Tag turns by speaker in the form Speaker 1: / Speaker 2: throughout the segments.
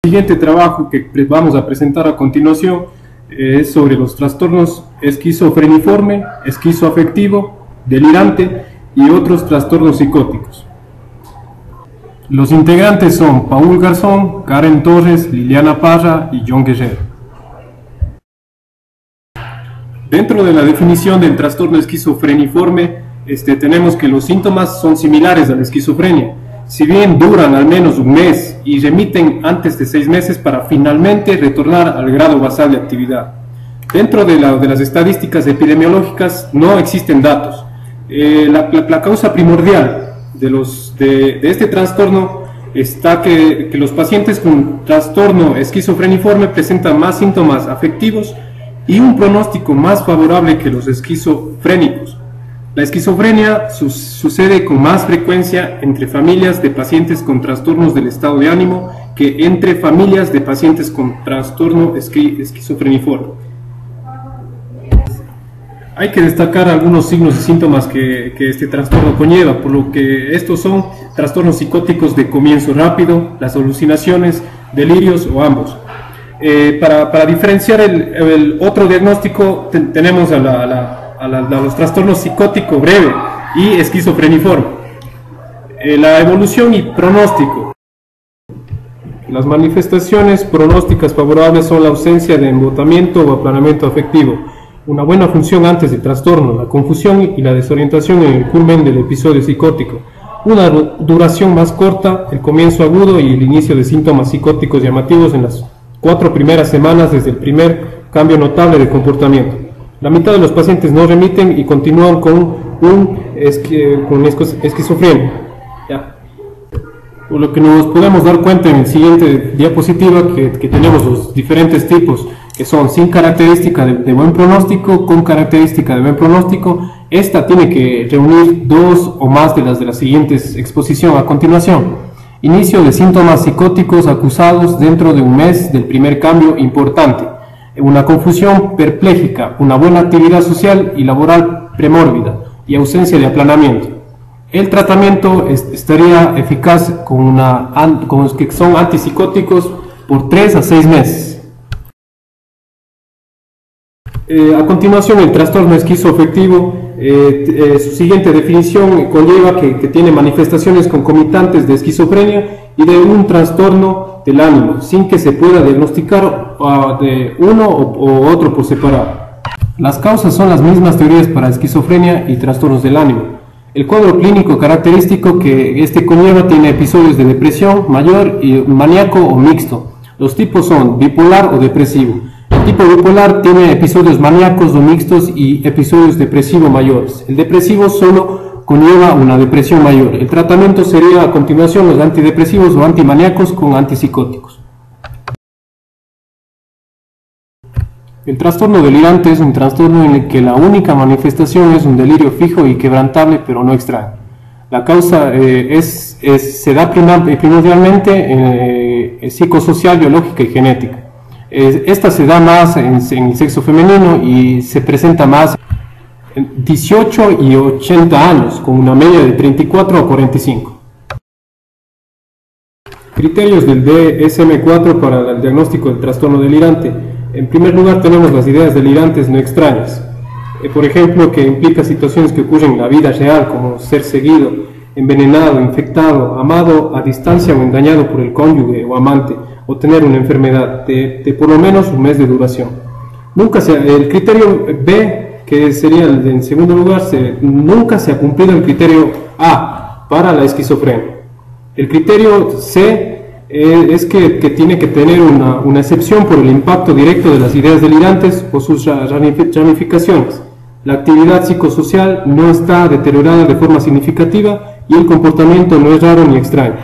Speaker 1: El siguiente trabajo que vamos a presentar a continuación es sobre los trastornos esquizofreniforme, esquizoafectivo, delirante y otros trastornos psicóticos. Los integrantes son Paul Garzón, Karen Torres, Liliana Parra y John Guerrero. Dentro de la definición del trastorno esquizofreniforme, tenemos que los síntomas son similares a la esquizofrenia, si bien duran al menos un mes y remiten antes de 6 meses para finalmente retornar al grado basal de actividad. Dentro de las estadísticas epidemiológicas no existen datos. La causa primordial de este trastorno está que los pacientes con trastorno esquizofreniforme presentan más síntomas afectivos y un pronóstico más favorable que los esquizofrénicos. La esquizofrenia sucede con más frecuencia entre familias de pacientes con trastornos del estado de ánimo que entre familias de pacientes con trastorno esquizofreniforme. Hay que destacar algunos signos y síntomas que este trastorno conlleva, por lo que estos son trastornos psicóticos de comienzo rápido, las alucinaciones, delirios o ambos. Para diferenciar el otro diagnóstico tenemos a los trastornos psicótico breve y esquizofreniforme. La evolución y pronóstico. Las manifestaciones pronósticas favorables son la ausencia de embotamiento o aplanamiento afectivo, una buena función antes del trastorno, la confusión y la desorientación en el culmen del episodio psicótico, una duración más corta, el comienzo agudo y el inicio de síntomas psicóticos llamativos en las 4 primeras semanas desde el primer cambio notable de comportamiento. La mitad de los pacientes no remiten y continúan con esquizofrenia. Por lo que nos podemos dar cuenta en el siguiente diapositiva que tenemos los diferentes tipos, que son sin característica de buen pronóstico, con característica de buen pronóstico. Esta tiene que reunir 2 o más de las siguientes exposición a continuación. Inicio de síntomas psicóticos acusados dentro de un mes del primer cambio importante. Una confusión perpléjica, una buena actividad social y laboral premórbida y ausencia de aplanamiento. El tratamiento estaría eficaz con los que son antipsicóticos por 3 a 6 meses. A continuación, el trastorno esquizoafectivo, su siguiente definición conlleva que tiene manifestaciones concomitantes de esquizofrenia y de un trastorno del ánimo, sin que se pueda diagnosticar de uno o otro por separado. Las causas son las mismas teorías para esquizofrenia y trastornos del ánimo. El cuadro clínico característico que conlleva tiene episodios de depresión mayor y maníaco o mixto. Los tipos son bipolar o depresivo. El tipo bipolar tiene episodios maníacos o mixtos y episodios depresivos mayores. El depresivo solo conlleva una depresión mayor. El tratamiento sería a continuación los antidepresivos o antimaníacos con antipsicóticos. El trastorno delirante es un trastorno en el que la única manifestación es un delirio fijo y quebrantable pero no extraño. La causa se da primordialmente psicosocial, biológica y genética. Esta se da más en el sexo femenino y se presenta más en 18 y 80 años, con una media de 34 a 45. Criterios del DSM-4 para el diagnóstico del trastorno delirante. En primer lugar tenemos las ideas delirantes no extrañas. Por ejemplo, que implica situaciones que ocurren en la vida real, como ser seguido, envenenado, infectado, amado a distancia o engañado por el cónyuge o amante, o tener una enfermedad de por lo menos un mes de duración. El criterio B, que sería el en segundo lugar, nunca se ha cumplido el criterio A para la esquizofrenia. El criterio C es que tiene que tener una excepción por el impacto directo de las ideas delirantes o sus ramificaciones. La actividad psicosocial no está deteriorada de forma significativa y el comportamiento no es raro ni extraño.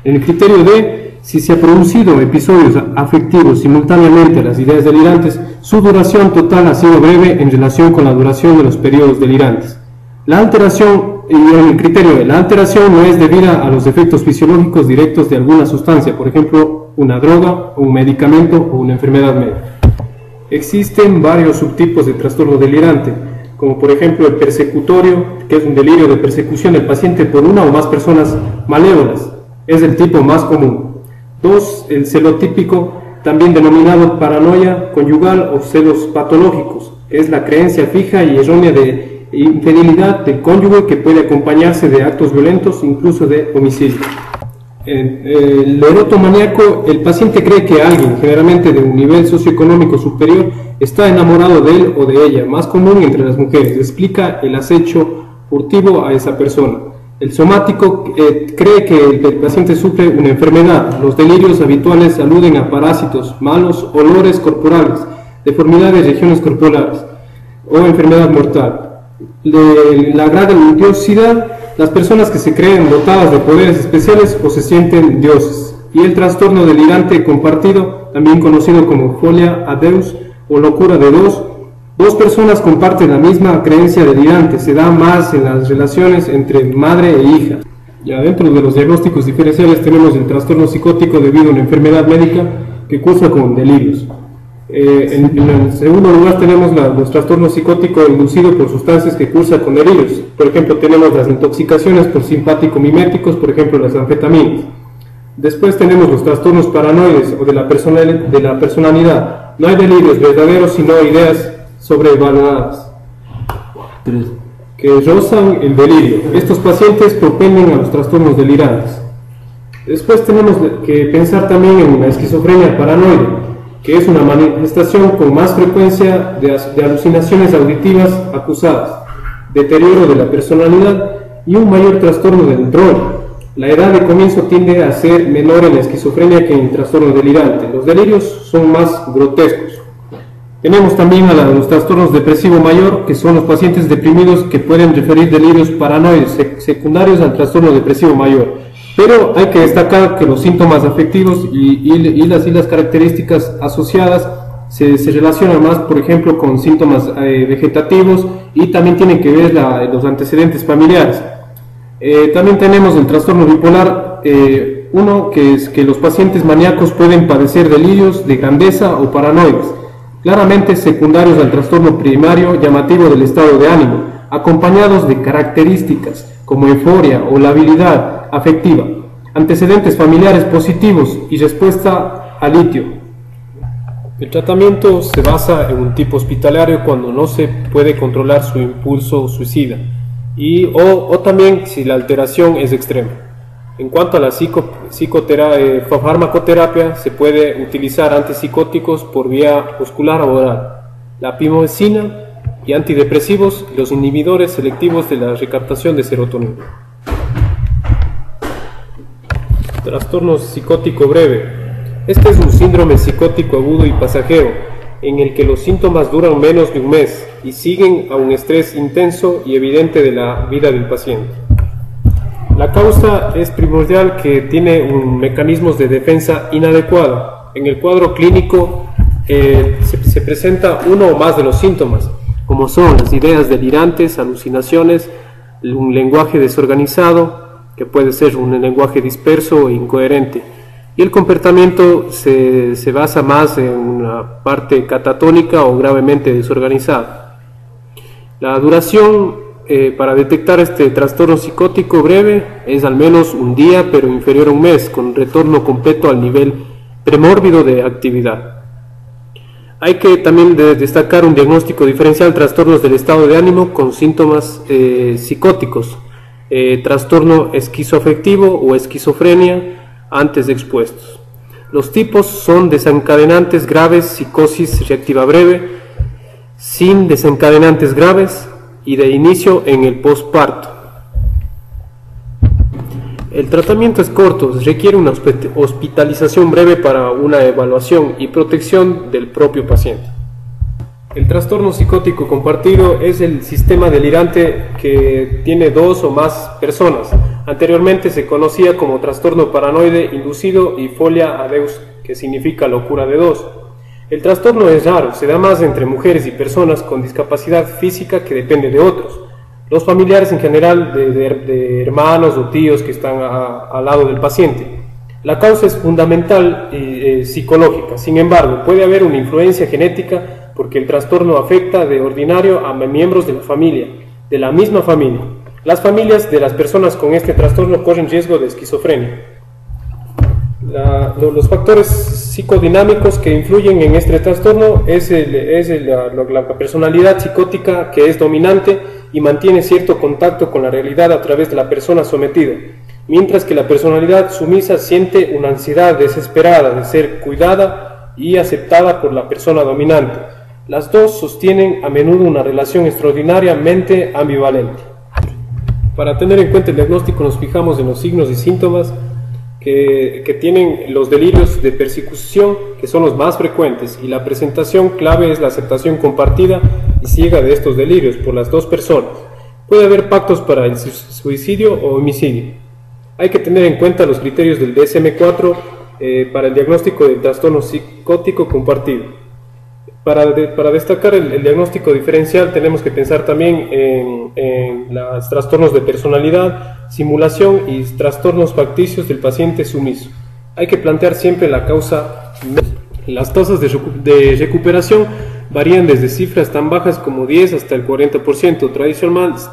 Speaker 1: En el criterio D, si se ha producido episodios afectivos simultáneamente a las ideas delirantes, su duración total ha sido breve en relación con la duración de los periodos delirantes. La alteración, en el criterio D, la alteración no es debida a los efectos fisiológicos directos de alguna sustancia, por ejemplo, una droga, un medicamento o una enfermedad médica. Existen varios subtipos de trastorno delirante, como por ejemplo el persecutorio, que es un delirio de persecución del paciente por una o más personas malévolas, es el tipo más común. 2. El celotípico, también denominado paranoia conyugal o celos patológicos, es la creencia fija y errónea de infidelidad del cónyuge que puede acompañarse de actos violentos, incluso de homicidio. El erotomaníaco, el paciente cree que alguien, generalmente de un nivel socioeconómico superior, está enamorado de él o de ella, más común entre las mujeres, explica el acecho furtivo a esa persona. El somático cree que el paciente sufre una enfermedad. Los delirios habituales aluden a parásitos, malos olores corporales, deformidades de regiones corporales o enfermedad mortal. La grandiosidad, las personas que se creen dotadas de poderes especiales o se sienten dioses. Y el trastorno delirante compartido, también conocido como folia a Deus o locura de dos. Dos personas comparten la misma creencia delirante, se da más en las relaciones entre madre e hija. Ya dentro de los diagnósticos diferenciales tenemos el trastorno psicótico debido a una enfermedad médica que cursa con delirios. En el segundo lugar tenemos los trastornos psicóticos inducidos por sustancias que cursan con delirios. Por ejemplo, tenemos las intoxicaciones por simpático-miméticos, por ejemplo las anfetaminas. Después tenemos los trastornos paranoides o de la personalidad. No hay delirios verdaderos, sino ideas sobrevaluadas que rozan el delirio. Estos pacientes propenden a los trastornos delirantes. Después tenemos que pensar también en una esquizofrenia paranoide, que es una manifestación con más frecuencia de alucinaciones auditivas acusadas, deterioro de la personalidad y un mayor trastorno del rol. La edad de comienzo tiende a ser menor en la esquizofrenia que en el trastorno delirante. Los delirios son más grotescos. Tenemos también a los trastornos depresivo mayor, que son los pacientes deprimidos que pueden referir delirios paranoides secundarios al trastorno depresivo mayor. Pero hay que destacar que los síntomas afectivos y las características asociadas se relacionan más, por ejemplo, con síntomas vegetativos y también tienen que ver los antecedentes familiares. También tenemos el trastorno bipolar, uno que es que los pacientes maníacos pueden padecer delirios de grandeza o paranoides, claramente secundarios al trastorno primario llamativo del estado de ánimo, acompañados de características como euforia o labilidad afectiva, antecedentes familiares positivos y respuesta al litio. El tratamiento se basa en un tipo hospitalario cuando no se puede controlar su impulso suicida o también si la alteración es extrema. En cuanto a la farmacoterapia, se puede utilizar antipsicóticos por vía muscular o oral, la pimosina y antidepresivos, los inhibidores selectivos de la recaptación de serotonina. Trastorno psicótico breve. Este es un síndrome psicótico agudo y pasajero, en el que los síntomas duran menos de un mes y siguen a un estrés intenso y evidente de la vida del paciente. La causa es primordial que tiene mecanismos de defensa inadecuado. En el cuadro clínico se presenta uno o más de los síntomas, como son las ideas delirantes, alucinaciones, un lenguaje desorganizado, que puede ser un lenguaje disperso e incoherente, y el comportamiento se basa más en una parte catatónica o gravemente desorganizada. La duración para detectar este trastorno psicótico breve es al menos un día, pero inferior a un mes, con retorno completo al nivel premórbido de actividad. Hay que también destacar un diagnóstico diferencial: trastornos del estado de ánimo con síntomas psicóticos, trastorno esquizoafectivo o esquizofrenia antes expuestos. Los tipos son desencadenantes graves, psicosis reactiva breve, sin desencadenantes graves y de inicio en el posparto. El tratamiento es corto, requiere una hospitalización breve para una evaluación y protección del propio paciente. El trastorno psicótico compartido es el sistema delirante que tiene dos o más personas. Anteriormente se conocía como trastorno paranoide inducido y folia a Deus, que significa locura de dos. El trastorno es raro, se da más entre mujeres y personas con discapacidad física que depende de otros. Los familiares en general de hermanos o tíos que están al lado del paciente. La causa es fundamental psicológica, sin embargo, puede haber una influencia genética porque el trastorno afecta de ordinario a miembros de la familia, de la misma familia. Las familias de las personas con este trastorno corren riesgo de esquizofrenia. Los factores psicodinámicos que influyen en este trastorno es la personalidad psicótica, que es dominante y mantiene cierto contacto con la realidad a través de la persona sometida, mientras que la personalidad sumisa siente una ansiedad desesperada de ser cuidada y aceptada por la persona dominante. Las dos sostienen a menudo una relación extraordinariamente ambivalente. Para tener en cuenta el diagnóstico nos fijamos en los signos y síntomas que tienen los delirios de persecución, que son los más frecuentes, y la presentación clave es la aceptación compartida y ciega de estos delirios por las dos personas. Puede haber pactos para el suicidio o homicidio. Hay que tener en cuenta los criterios del DSM-4 para el diagnóstico del trastorno psicótico compartido. Para destacar el diagnóstico diferencial tenemos que pensar también en los trastornos de personalidad, simulación y trastornos facticios del paciente sumiso. Hay que plantear siempre la causa. Las tasas de recuperación varían desde cifras tan bajas como 10 hasta el 40%.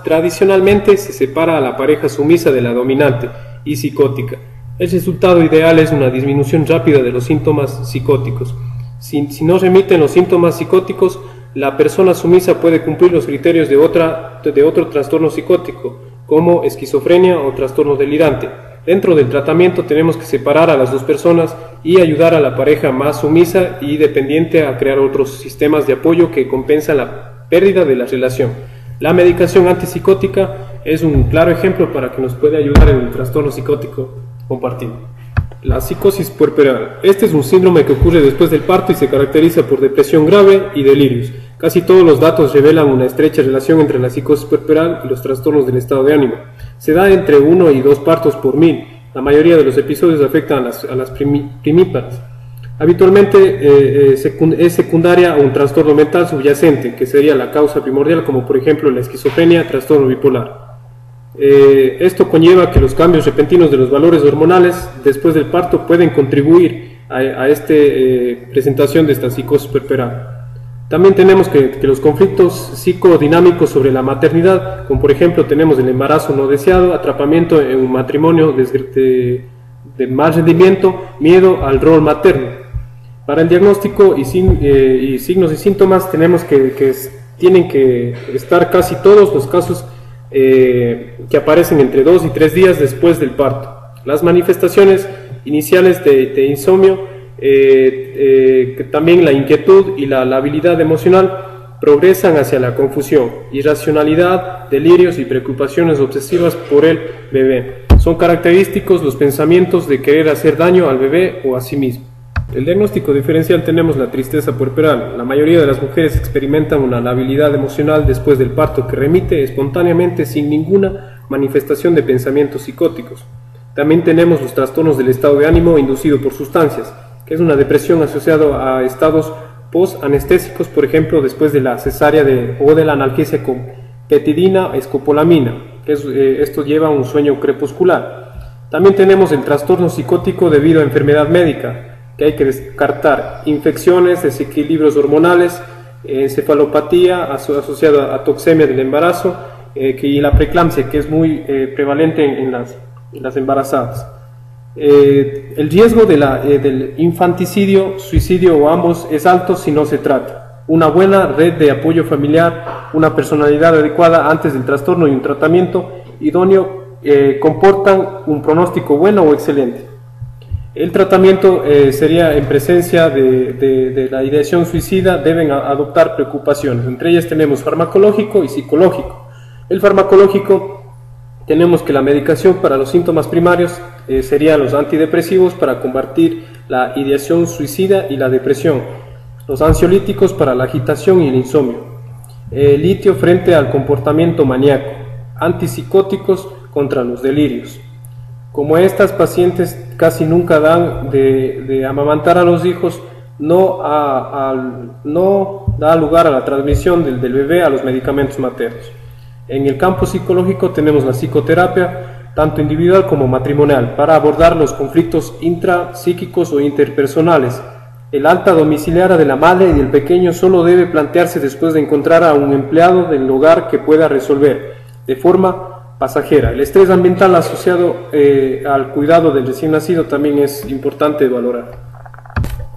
Speaker 1: Tradicionalmente se separa a la pareja sumisa de la dominante y psicótica. El resultado ideal es una disminución rápida de los síntomas psicóticos. Si no remiten los síntomas psicóticos, la persona sumisa puede cumplir los criterios de otro trastorno psicótico, como esquizofrenia o trastorno delirante. Dentro del tratamiento tenemos que separar a las dos personas y ayudar a la pareja más sumisa y dependiente a crear otros sistemas de apoyo que compensan la pérdida de la relación. La medicación antipsicótica es un claro ejemplo para que nos puede ayudar en el trastorno psicótico compartido. La psicosis puerperal. Este es un síndrome que ocurre después del parto y se caracteriza por depresión grave y delirios. Casi todos los datos revelan una estrecha relación entre la psicosis puerperal y los trastornos del estado de ánimo. Se da entre 1 y 2 partos por 1000. La mayoría de los episodios afectan a las primíparas. Habitualmente es secundaria a un trastorno mental subyacente, que sería la causa primordial, como por ejemplo la esquizofrenia, trastorno bipolar. Esto conlleva que los cambios repentinos de los valores hormonales después del parto pueden contribuir a esta presentación de esta psicosis puerperal. También tenemos que los conflictos psicodinámicos sobre la maternidad, como por ejemplo tenemos el embarazo no deseado, atrapamiento en un matrimonio de mal rendimiento, miedo al rol materno. Para el diagnóstico y signos y síntomas tenemos tienen que estar casi todos los casos que aparecen entre 2 y 3 días después del parto. Las manifestaciones iniciales de insomnio, que también la inquietud y la labilidad emocional progresan hacia la confusión, irracionalidad, delirios y preocupaciones obsesivas por el bebé. Son característicos los pensamientos de querer hacer daño al bebé o a sí mismo. El diagnóstico diferencial tenemos la tristeza puerperal. La mayoría de las mujeres experimentan una labilidad emocional después del parto que remite espontáneamente sin ninguna manifestación de pensamientos psicóticos. También tenemos los trastornos del estado de ánimo inducido por sustancias, que es una depresión asociada a estados post-anestésicos, por ejemplo, después de la cesárea o de la analgesia con petidina, escopolamina, esto lleva a un sueño crepuscular. También tenemos el trastorno psicótico debido a enfermedad médica, que hay que descartar: infecciones, desequilibrios hormonales, encefalopatía asociada a toxemia del embarazo y la preeclampsia, que es muy prevalente en las embarazadas. El riesgo del infanticidio, suicidio o ambos es alto si no se trata. Una buena red de apoyo familiar, una personalidad adecuada antes del trastorno y un tratamiento idóneo comportan un pronóstico bueno o excelente. El tratamiento sería en presencia de la ideación suicida, deben adoptar preocupaciones. Entre ellas tenemos farmacológico y psicológico. El farmacológico, tenemos que la medicación para los síntomas primarios serían los antidepresivos para combatir la ideación suicida y la depresión, los ansiolíticos para la agitación y el insomnio, litio frente al comportamiento maníaco, antipsicóticos contra los delirios. Como estas pacientes casi nunca dan de amamantar a los hijos, no da lugar a la transmisión del bebé a los medicamentos maternos. En el campo psicológico tenemos la psicoterapia, tanto individual como matrimonial, para abordar los conflictos intrapsíquicos o interpersonales. El alta domiciliaria de la madre y del pequeño solo debe plantearse después de encontrar a un empleado del hogar que pueda resolver, de forma pasajera. El estrés ambiental asociado al cuidado del recién nacido también es importante valorar.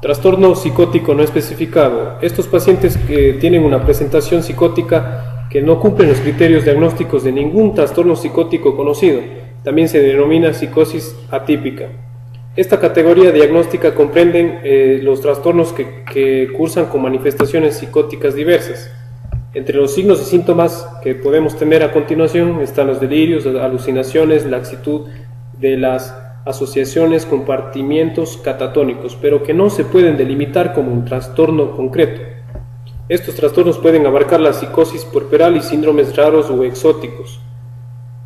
Speaker 1: Trastorno psicótico no especificado. Estos pacientes que tienen una presentación psicótica que no cumplen los criterios diagnósticos de ningún trastorno psicótico conocido. También se denomina psicosis atípica. Esta categoría diagnóstica comprenden los trastornos que cursan con manifestaciones psicóticas diversas. Entre los signos y síntomas que podemos tener a continuación están los delirios, alucinaciones, laxitud de las asociaciones, compartimientos catatónicos, pero que no se pueden delimitar como un trastorno concreto. Estos trastornos pueden abarcar la psicosis puerperal y síndromes raros o exóticos.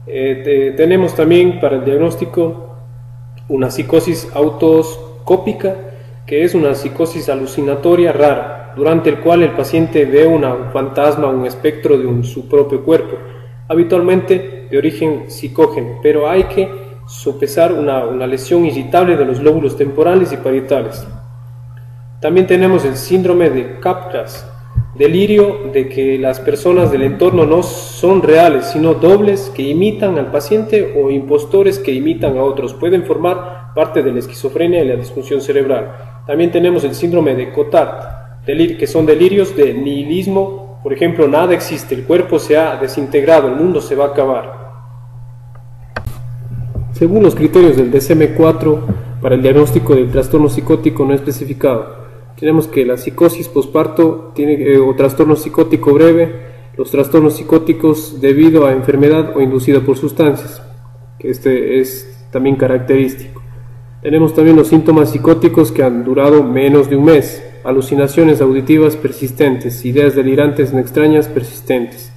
Speaker 1: Tenemos también para el diagnóstico una psicosis autoscópica, que es una psicosis alucinatoria rara, durante el cual el paciente ve un fantasma, un espectro de su propio cuerpo, habitualmente de origen psicógeno, pero hay que sopesar una lesión irritable de los lóbulos temporales y parietales. También tenemos el síndrome de Capgras, delirio de que las personas del entorno no son reales, sino dobles que imitan al paciente o impostores que imitan a otros. Pueden formar parte de la esquizofrenia y la disfunción cerebral. También tenemos el síndrome de Cotard, que son delirios de nihilismo. Por ejemplo, nada existe, el cuerpo se ha desintegrado, el mundo se va a acabar. Según los criterios del DSM-4 para el diagnóstico del trastorno psicótico no especificado, tenemos que la psicosis posparto o trastorno psicótico breve, los trastornos psicóticos debido a enfermedad o inducido por sustancias, que este es también característico. Tenemos también los síntomas psicóticos que han durado menos de un mes, alucinaciones auditivas persistentes, ideas delirantes no extrañas persistentes.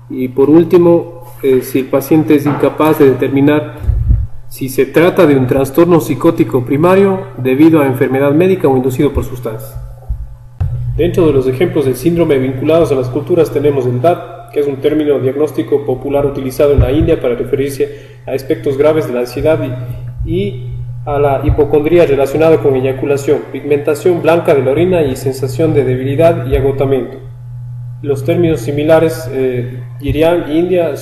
Speaker 1: Y por último, si el paciente es incapaz de determinar si se trata de un trastorno psicótico primario debido a enfermedad médica o inducido por sustancias. Dentro de los ejemplos del síndrome vinculados a las culturas tenemos el DAT, que es un término diagnóstico popular utilizado en la India para referirse a aspectos graves de la ansiedad y a la hipocondría relacionada con eyaculación, pigmentación blanca de la orina y sensación de debilidad y agotamiento. Los términos similares, Irian, India,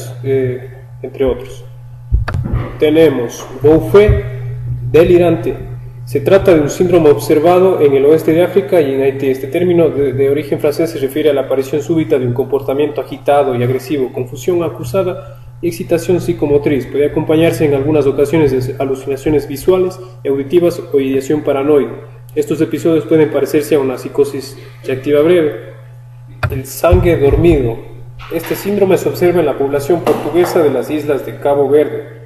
Speaker 1: entre otros. Tenemos Bouffet delirante. Se trata de un síndrome observado en el oeste de África y en Haití. Este término de origen francés se refiere a la aparición súbita de un comportamiento agitado y agresivo, confusión acusada y excitación psicomotriz. Puede acompañarse en algunas ocasiones de alucinaciones visuales y auditivas o ideación paranoide. Estos episodios pueden parecerse a una psicosis reactiva breve. El sangue dormido. Este síndrome se observa en la población portuguesa de las islas de Cabo Verde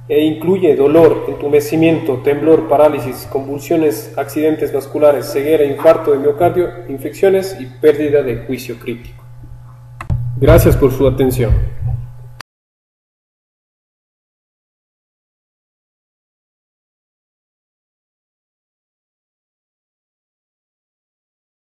Speaker 1: e incluye dolor, entumecimiento, temblor, parálisis, convulsiones, accidentes vasculares, ceguera, infarto de miocardio, infecciones y pérdida de juicio crítico. Gracias por su atención.